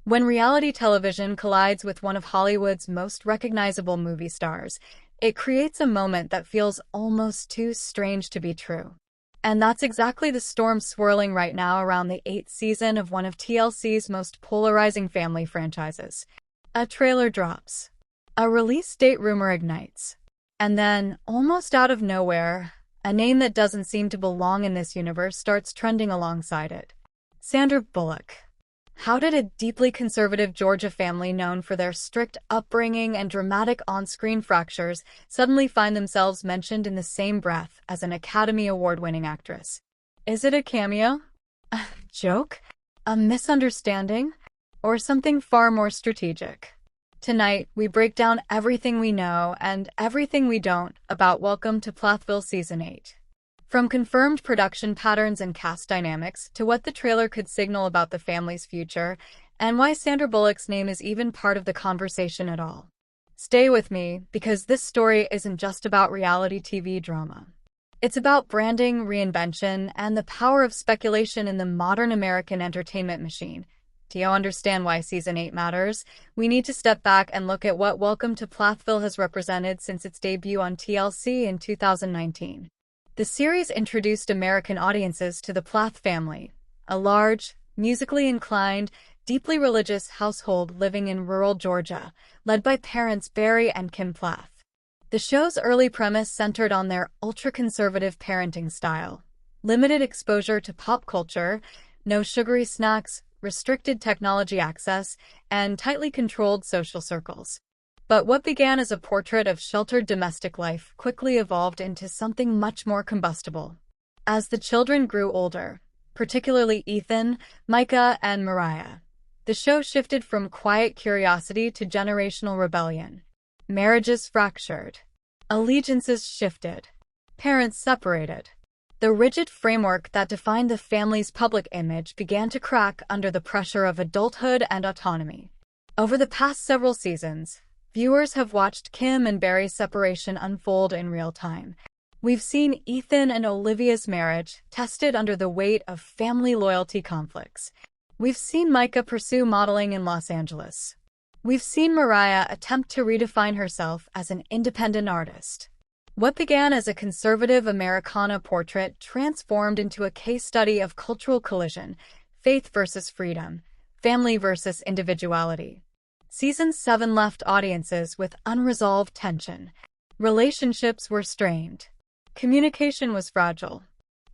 When reality television collides with one of Hollywood's most recognizable movie stars, it creates a moment that feels almost too strange to be true. And that's exactly the storm swirling right now around the 8th season of one of TLC's most polarizing family franchises. A trailer drops. A release date rumor ignites. And then, almost out of nowhere, a name that doesn't seem to belong in this universe starts trending alongside it. Sandra Bullock. How did a deeply conservative Georgia family known for their strict upbringing and dramatic on-screen fractures suddenly find themselves mentioned in the same breath as an Academy Award-winning actress? Is it a cameo? A joke? A misunderstanding? Or something far more strategic? Tonight, we break down everything we know and everything we don't about Welcome to Plathville Season 8. From confirmed production patterns and cast dynamics to what the trailer could signal about the family's future, and why Sandra Bullock's name is even part of the conversation at all. Stay with me, because this story isn't just about reality TV drama. It's about branding, reinvention, and the power of speculation in the modern American entertainment machine. Do you understand why Season 8 matters? We need to step back and look at what Welcome to Plathville has represented since its debut on TLC in 2019. The series introduced American audiences to the Plath family, a large, musically inclined, deeply religious household living in rural Georgia, led by parents Barry and Kim Plath. The show's early premise centered on their ultra-conservative parenting style, limited exposure to pop culture, no sugary snacks, restricted technology access, and tightly controlled social circles. But what began as a portrait of sheltered domestic life quickly evolved into something much more combustible. As the children grew older, particularly Ethan, Micah, and Mariah, the show shifted from quiet curiosity to generational rebellion. Marriages fractured. Allegiances shifted. Parents separated. The rigid framework that defined the family's public image began to crack under the pressure of adulthood and autonomy. Over the past several seasons, viewers have watched Kim and Barry's separation unfold in real time. We've seen Ethan and Olivia's marriage tested under the weight of family loyalty conflicts. We've seen Micah pursue modeling in Los Angeles. We've seen Mariah attempt to redefine herself as an independent artist. What began as a conservative Americana portrait transformed into a case study of cultural collision, faith versus freedom, family versus individuality. Season 7 left audiences with unresolved tension. Relationships were strained. Communication was fragile.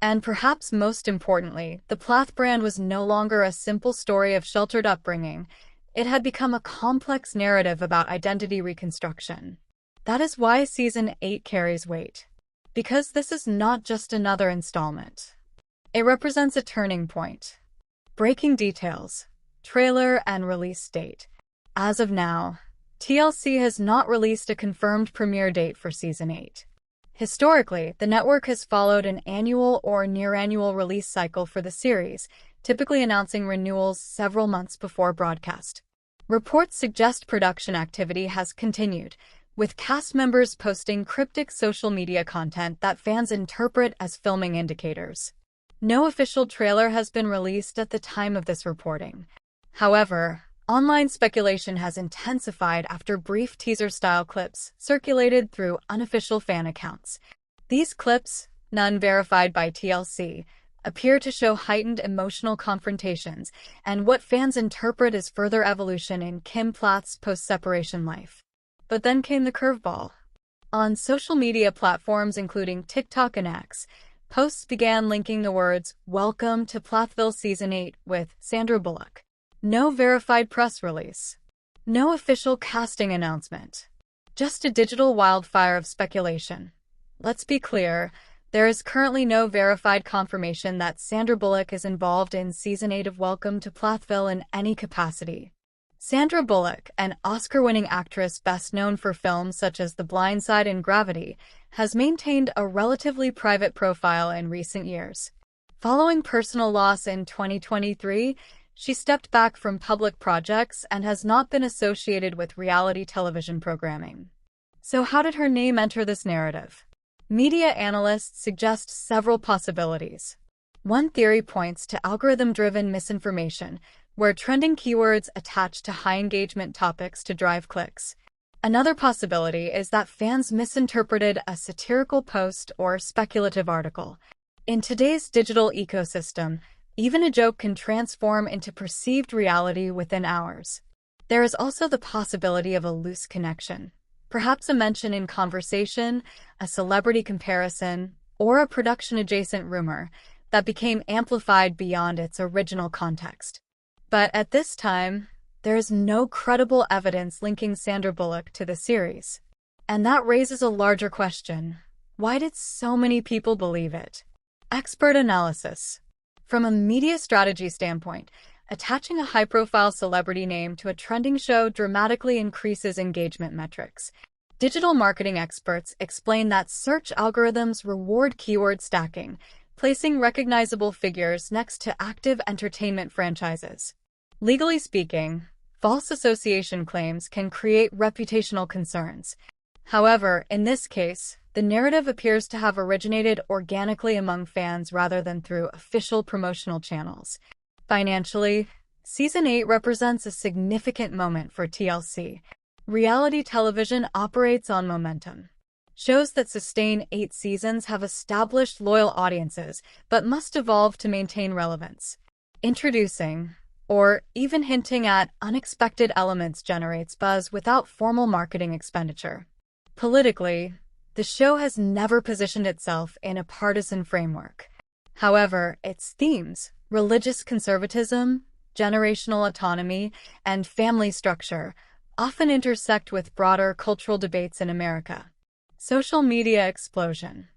And perhaps most importantly, the Plath brand was no longer a simple story of sheltered upbringing. It had become a complex narrative about identity reconstruction. That is why Season 8 carries weight. Because this is not just another installment. It represents a turning point. Breaking details, trailer, and release date. As of now, TLC has not released a confirmed premiere date for Season 8. Historically, the network has followed an annual or near-annual release cycle for the series, typically announcing renewals several months before broadcast. Reports suggest production activity has continued, with cast members posting cryptic social media content that fans interpret as filming indicators. No official trailer has been released at the time of this reporting. However, online speculation has intensified after brief teaser-style clips circulated through unofficial fan accounts. These clips, none verified by TLC, appear to show heightened emotional confrontations and what fans interpret as further evolution in Kim Plath's post-separation life. But then came the curveball. On social media platforms including TikTok and X, posts began linking the words "Welcome to Plathville Season 8" with Sandra Bullock. No verified press release. No official casting announcement. Just a digital wildfire of speculation. Let's be clear, there is currently no verified confirmation that Sandra Bullock is involved in Season 8 of Welcome to Plathville in any capacity. Sandra Bullock, an Oscar-winning actress best known for films such as The Blind Side and Gravity, has maintained a relatively private profile in recent years. Following personal loss in 2023, she stepped back from public projects and has not been associated with reality television programming. So how did her name enter this narrative? Media analysts suggest several possibilities. One theory points to algorithm-driven misinformation, where trending keywords attach to high-engagement topics to drive clicks. Another possibility is that fans misinterpreted a satirical post or speculative article. In today's digital ecosystem, even a joke can transform into perceived reality within hours. There is also the possibility of a loose connection, perhaps a mention in conversation, a celebrity comparison, or a production-adjacent rumor that became amplified beyond its original context. But at this time, there is no credible evidence linking Sandra Bullock to the series. And that raises a larger question. Why did so many people believe it? Expert analysis. From a media strategy standpoint, attaching a high-profile celebrity name to a trending show dramatically increases engagement metrics. Digital marketing experts explain that search algorithms reward keyword stacking, placing recognizable figures next to active entertainment franchises. Legally speaking, false association claims can create reputational concerns. However, in this case, the narrative appears to have originated organically among fans rather than through official promotional channels. Financially, Season 8 represents a significant moment for TLC. Reality television operates on momentum. Shows that sustain 8 seasons have established loyal audiences, but must evolve to maintain relevance. Introducing, or even hinting at, unexpected elements generates buzz without formal marketing expenditure. Politically, the show has never positioned itself in a partisan framework. However, its themes, religious conservatism, generational autonomy, and family structure, often intersect with broader cultural debates in America. Social media explosion.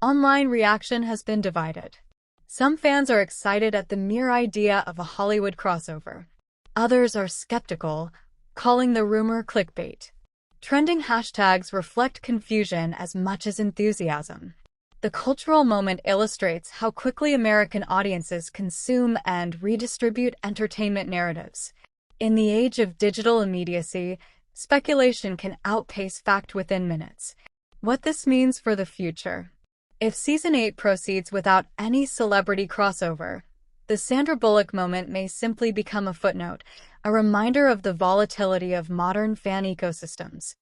Online reaction has been divided. Some fans are excited at the mere idea of a Hollywood crossover. Others are skeptical, calling the rumor clickbait. Trending hashtags reflect confusion as much as enthusiasm. The cultural moment illustrates how quickly American audiences consume and redistribute entertainment narratives. In the age of digital immediacy, speculation can outpace fact within minutes. What this means for the future. If Season 8 proceeds without any celebrity crossover, the Sandra Bullock moment may simply become a footnote, a reminder of the volatility of modern fan ecosystems.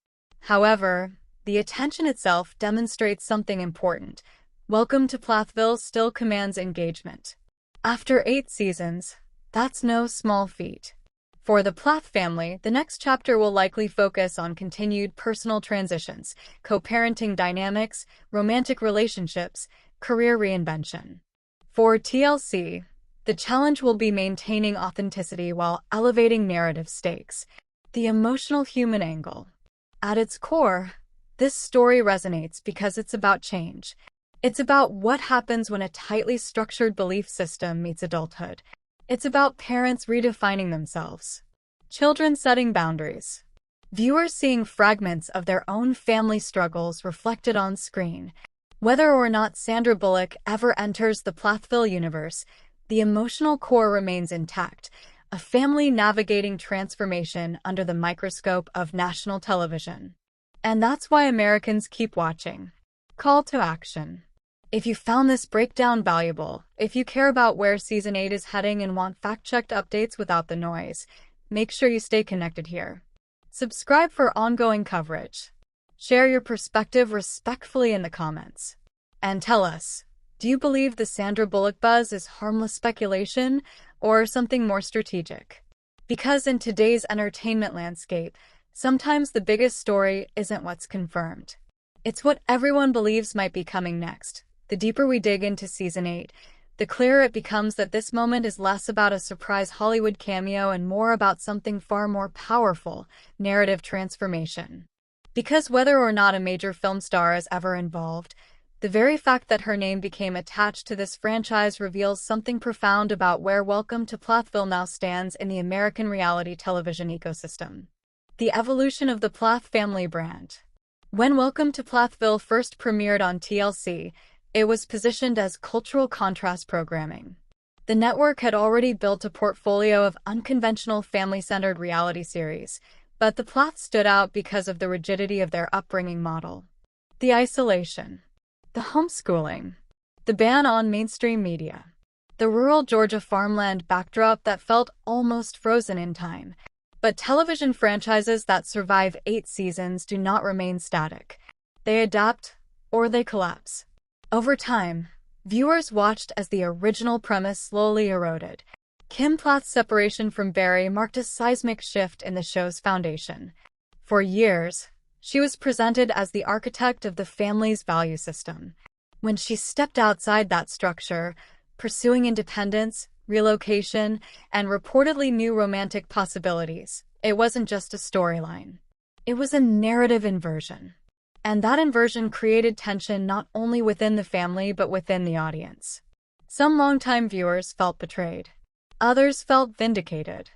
However, the attention itself demonstrates something important. Welcome to Plathville still commands engagement. After 8 seasons, that's no small feat. For the Plath family, the next chapter will likely focus on continued personal transitions, co-parenting dynamics, romantic relationships, career reinvention. For TLC, the challenge will be maintaining authenticity while elevating narrative stakes. The emotional human angle. At its core, this story resonates because it's about change. It's about what happens when a tightly structured belief system meets adulthood. It's about parents redefining themselves, children setting boundaries, viewers seeing fragments of their own family struggles reflected on screen. Whether or not Sandra Bullock ever enters the Plathville universe, the emotional core remains intact, a family navigating transformation under the microscope of national television. And that's why Americans keep watching. Call to action. If you found this breakdown valuable, if you care about where Season 8 is heading and want fact-checked updates without the noise, make sure you stay connected here. Subscribe for ongoing coverage. Share your perspective respectfully in the comments. And tell us, do you believe the Sandra Bullock buzz is harmless speculation or something more strategic? Because in today's entertainment landscape, sometimes the biggest story isn't what's confirmed. It's what everyone believes might be coming next. The deeper we dig into Season 8, the clearer it becomes that this moment is less about a surprise Hollywood cameo and more about something far more powerful, narrative transformation. Because whether or not a major film star is ever involved, the very fact that her name became attached to this franchise reveals something profound about where Welcome to Plathville now stands in the American reality television ecosystem. The evolution of the Plath family brand. When Welcome to Plathville first premiered on TLC, it was positioned as cultural contrast programming. The network had already built a portfolio of unconventional family-centered reality series, but the Plath stood out because of the rigidity of their upbringing model. The isolation. The homeschooling. The ban on mainstream media. the rural Georgia farmland backdrop that felt almost frozen in time. But television franchises that survive 8 seasons do not remain static. They adapt, or they collapse. Over time, viewers watched as the original premise slowly eroded. Kim Plath's separation from Barry marked a seismic shift in the show's foundation. For years, she was presented as the architect of the family's value system. When she stepped outside that structure, pursuing independence, relocation, and reportedly new romantic possibilities, it wasn't just a storyline. It was a narrative inversion. And that inversion created tension not only within the family but within the audience. Some longtime viewers felt betrayed. Others felt vindicated.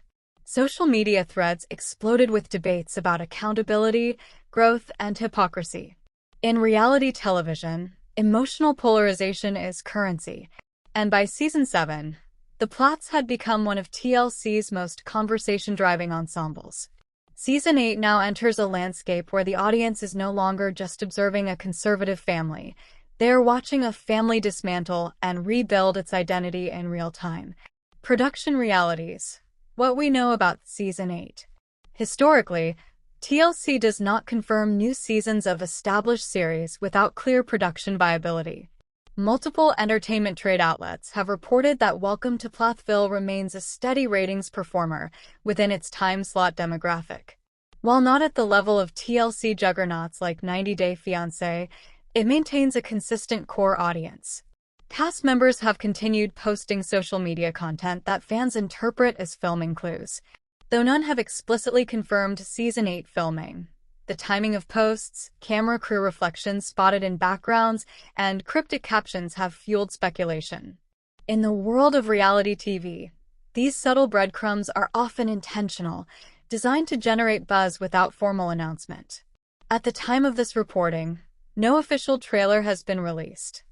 Social media threads exploded with debates about accountability, growth, and hypocrisy. In reality television, emotional polarization is currency, and by season 7, the Plaths had become one of TLC's most conversation-driving ensembles. Season 8 now enters a landscape where the audience is no longer just observing a conservative family. They are watching a family dismantle and rebuild its identity in real time. Production realities. What we know about Season 8. Historically, TLC does not confirm new seasons of established series without clear production viability. Multiple entertainment trade outlets have reported that Welcome to Plathville remains a steady ratings performer within its time slot demographic. While not at the level of TLC juggernauts like 90 Day Fiancé, it maintains a consistent core audience. Cast members have continued posting social media content that fans interpret as filming clues, though none have explicitly confirmed Season 8 filming. The timing of posts, camera crew reflections spotted in backgrounds, and cryptic captions have fueled speculation. In the world of reality TV, these subtle breadcrumbs are often intentional, designed to generate buzz without formal announcement. At the time of this reporting, no official trailer has been released.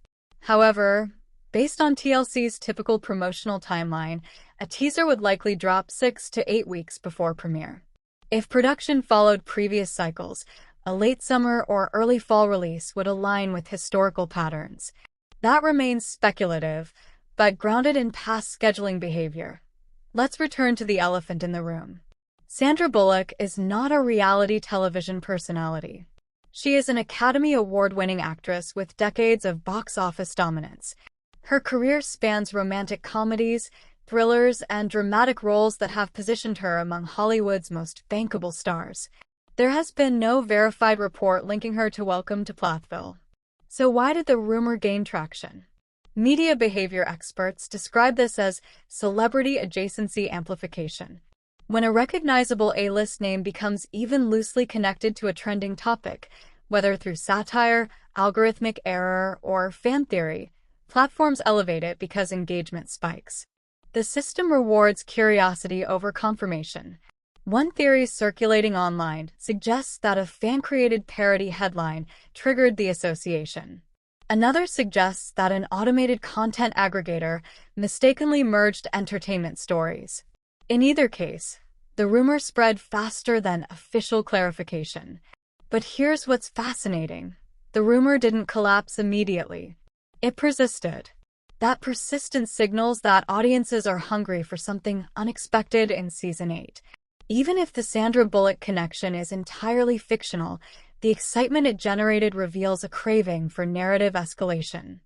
However, based on TLC's typical promotional timeline, a teaser would likely drop 6 to 8 weeks before premiere. If production followed previous cycles, a late summer or early fall release would align with historical patterns. That remains speculative, but grounded in past scheduling behavior. Let's return to the elephant in the room. Sandra Bullock is not a reality television personality. She is an Academy Award-winning actress with decades of box office dominance. Her career spans romantic comedies, thrillers, and dramatic roles that have positioned her among Hollywood's most bankable stars. There has been no verified report linking her to Welcome to Plathville. So why did the rumor gain traction? Media behavior experts describe this as celebrity adjacency amplification. When a recognizable A-list name becomes even loosely connected to a trending topic, whether through satire, algorithmic error, or fan theory, platforms elevate it because engagement spikes. The system rewards curiosity over confirmation. One theory circulating online suggests that a fan-created parody headline triggered the association. Another suggests that an automated content aggregator mistakenly merged entertainment stories. In either case, the rumor spread faster than official clarification. But here's what's fascinating. The rumor didn't collapse immediately. It persisted. That persistence signals that audiences are hungry for something unexpected in Season 8. Even if the Sandra Bullock connection is entirely fictional, the excitement it generated reveals a craving for narrative escalation.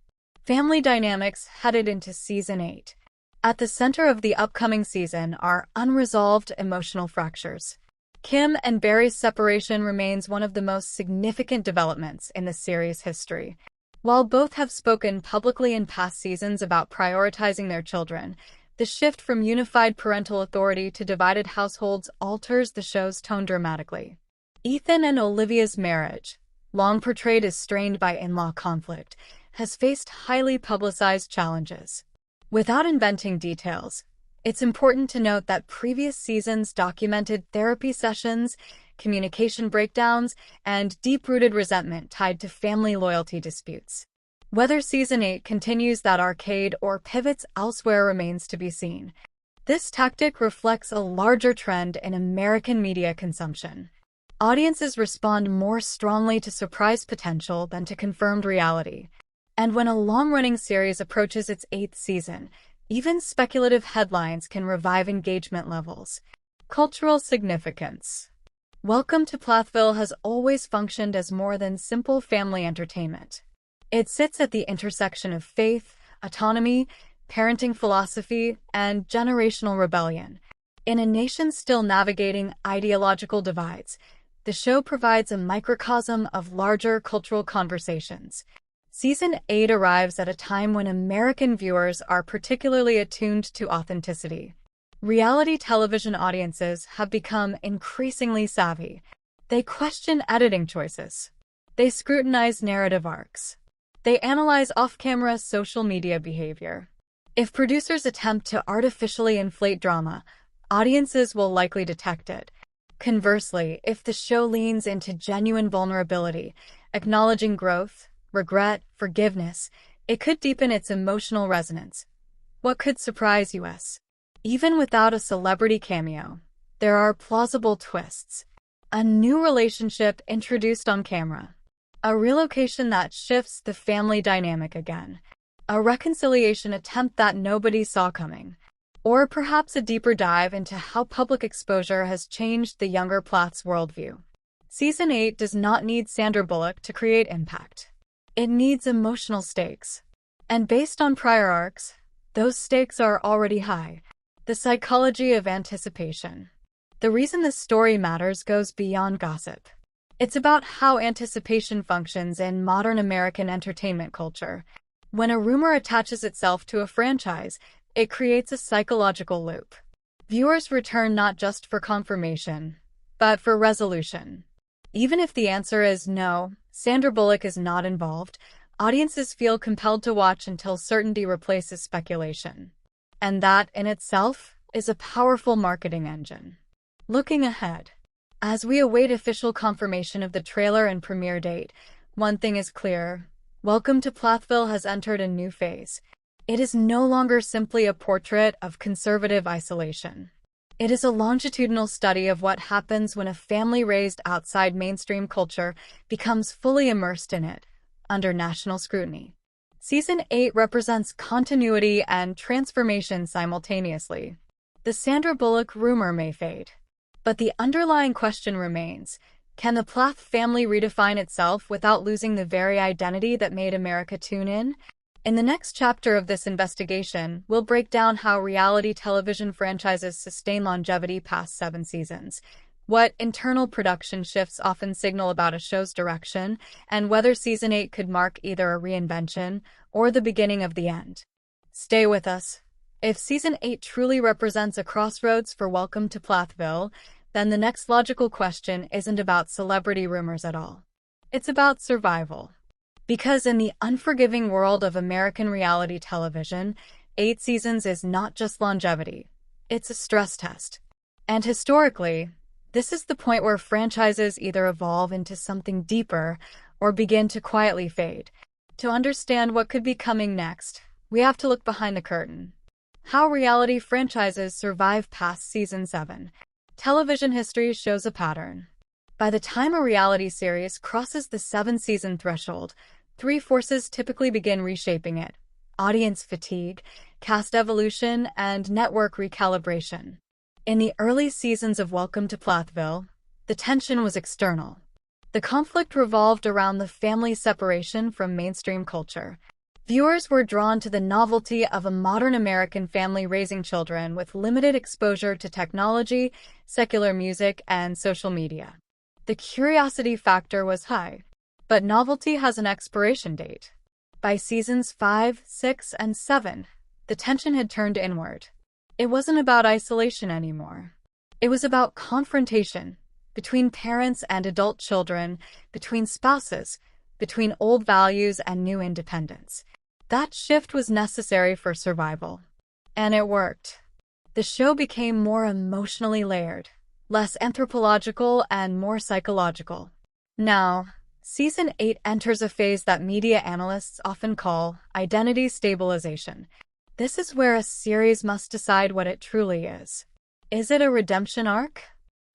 Family dynamics headed into Season 8. At the center of the upcoming season are unresolved emotional fractures. Kim and Barry's separation remains one of the most significant developments in the series' history. While both have spoken publicly in past seasons about prioritizing their children, the shift from unified parental authority to divided households alters the show's tone dramatically. Ethan and Olivia's marriage, long portrayed as strained by in-law conflict, has faced highly publicized challenges. Without inventing details, it's important to note that previous seasons documented therapy sessions, communication breakdowns, and deep-rooted resentment tied to family loyalty disputes. Whether Season 8 continues that arcade or pivots elsewhere remains to be seen. This tactic reflects a larger trend in American media consumption. Audiences respond more strongly to surprise potential than to confirmed reality. And when a long-running series approaches its 8th season, Even speculative headlines can revive engagement levels. Cultural significance. Welcome to Plathville has always functioned as more than simple family entertainment. It sits at the intersection of faith, autonomy, parenting philosophy, and generational rebellion. In a nation still navigating ideological divides, the show provides a microcosm of larger cultural conversations. Season 8 arrives at a time when American viewers are particularly attuned to authenticity. Reality television audiences have become increasingly savvy. They question editing choices. They scrutinize narrative arcs. They analyze off-camera social media behavior. If producers attempt to artificially inflate drama, audiences will likely detect it. Conversely, if the show leans into genuine vulnerability, acknowledging growth, regret, forgiveness, it could deepen its emotional resonance. What could surprise us? Even without a celebrity cameo, there are plausible twists. A new relationship introduced on camera. A relocation that shifts the family dynamic again. A reconciliation attempt that nobody saw coming. Or perhaps a deeper dive into how public exposure has changed the younger Plath's worldview. Season 8 does not need Sandra Bullock to create impact. It needs emotional stakes. And based on prior arcs, those stakes are already high. The psychology of anticipation. The reason this story matters goes beyond gossip. It's about how anticipation functions in modern American entertainment culture. When a rumor attaches itself to a franchise, it creates a psychological loop. Viewers return not just for confirmation, but for resolution. Even if the answer is no, Sandra Bullock is not involved, audiences feel compelled to watch until certainty replaces speculation. And that, in itself, is a powerful marketing engine. Looking ahead. As we await official confirmation of the trailer and premiere date, one thing is clear. Welcome to Plathville has entered a new phase. It is no longer simply a portrait of conservative isolation. It is a longitudinal study of what happens when a family raised outside mainstream culture becomes fully immersed in it, under national scrutiny. Season 8 represents continuity and transformation simultaneously. The Sandra Bullock rumor may fade, but the underlying question remains: can the Plath family redefine itself without losing the very identity that made America tune in? In the next chapter of this investigation, we'll break down how reality television franchises sustain longevity past 7 seasons, what internal production shifts often signal about a show's direction, and whether Season 8 could mark either a reinvention or the beginning of the end. Stay with us. If Season 8 truly represents a crossroads for Welcome to Plathville, then the next logical question isn't about celebrity rumors at all. It's about survival. Because in the unforgiving world of American reality television, 8 seasons is not just longevity. It's a stress test. And historically, this is the point where franchises either evolve into something deeper or begin to quietly fade. To understand what could be coming next, we have to look behind the curtain. How reality franchises survive past Season 7. Television history shows a pattern. By the time a reality series crosses the 7-season threshold, 3 forces typically begin reshaping it: audience fatigue, cast evolution, and network recalibration. In the early seasons of Welcome to Plathville, the tension was external. The conflict revolved around the family separation from mainstream culture. Viewers were drawn to the novelty of a modern American family raising children with limited exposure to technology, secular music, and social media. The curiosity factor was high, but novelty has an expiration date. By seasons 5, 6, and 7, the tension had turned inward. It wasn't about isolation anymore. It was about confrontation between parents and adult children, between spouses, between old values and new independence. That shift was necessary for survival. And it worked. The show became more emotionally layered, less anthropological and more psychological. Now, Season 8 enters a phase that media analysts often call identity stabilization. This is where a series must decide what it truly is. Is it a redemption arc?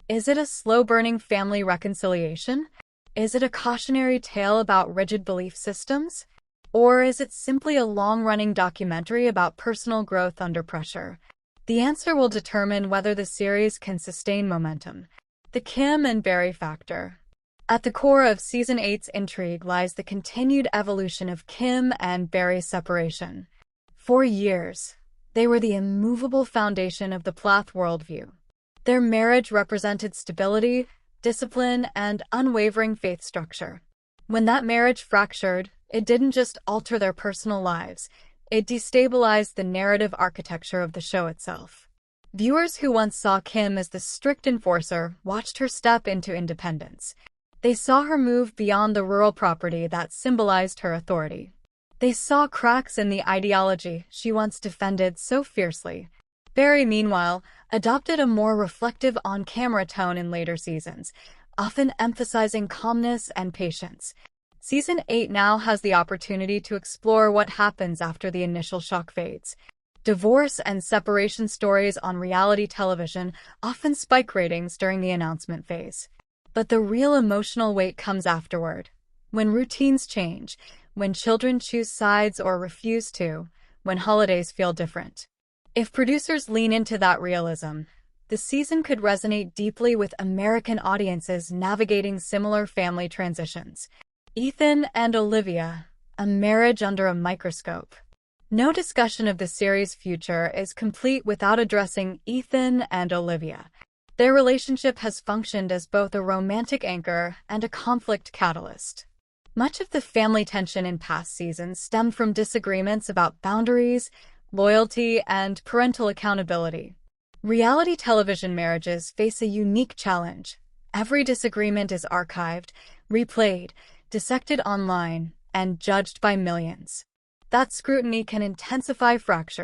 Is it a slow-burning family reconciliation? Is it a cautionary tale about rigid belief systems? Or is it simply a long-running documentary about personal growth under pressure? The answer will determine whether the series can sustain momentum. The Kim and Barry factor. At the core of Season 8's intrigue lies the continued evolution of Kim and Barry's separation. For years, they were the immovable foundation of the Plath worldview. Their marriage represented stability, discipline, and unwavering faith structure. When that marriage fractured, it didn't just alter their personal lives, it destabilized the narrative architecture of the show itself. Viewers who once saw Kim as the strict enforcer watched her step into independence. They saw her move beyond the rural property that symbolized her authority. They saw cracks in the ideology she once defended so fiercely. Barry, meanwhile, adopted a more reflective on-camera tone in later seasons, often emphasizing calmness and patience. Season 8 now has the opportunity to explore what happens after the initial shock fades. Divorce and separation stories on reality television often spike ratings during the announcement phase. But the real emotional weight comes afterward. When routines change, when children choose sides or refuse to, when holidays feel different. If producers lean into that realism, the season could resonate deeply with American audiences navigating similar family transitions. Ethan and Olivia, a marriage under a microscope. No discussion of the series' future is complete without addressing Ethan and Olivia. Their relationship has functioned as both a romantic anchor and a conflict catalyst. Much of the family tension in past seasons stemmed from disagreements about boundaries, loyalty, and parental accountability. Reality television marriages face a unique challenge. Every disagreement is archived, replayed, dissected online, and judged by millions. That scrutiny can intensify fractures.